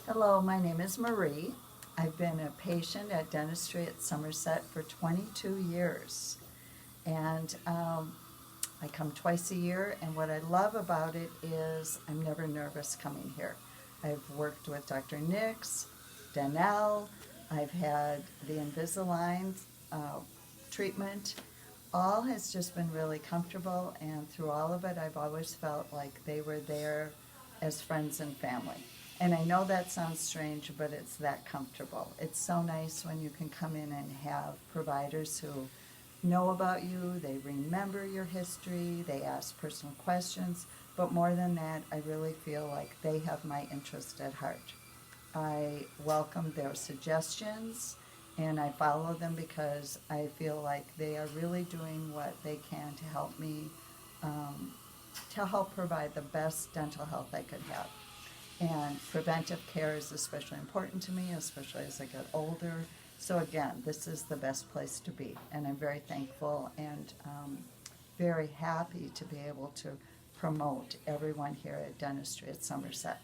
Hello, my name is Marie. I've been a patient at Dentistry at Somerset for 22 years. And I come twice a year, and what I love about it is I'm never nervous coming here. I've worked with Dr. Nix, Danelle, I've had the Invisalign uh, treatment. All has just been really comfortable, and through all of it, I've always felt like they were there as friends and family. And I know that sounds strange, but it's that comfortable. It's so nice when you can come in and have providers who know about you, they remember your history, they ask personal questions, but more than that, I really feel like they have my interest at heart. I welcome their suggestions and I follow them because I feel like they are really doing what they can to help me, um, to help provide the best dental health I could have. And preventive care is especially important to me, especially as I get older. So again, this is the best place to be, and I'm very thankful and very happy to be able to promote everyone here at Dentistry at Somerset.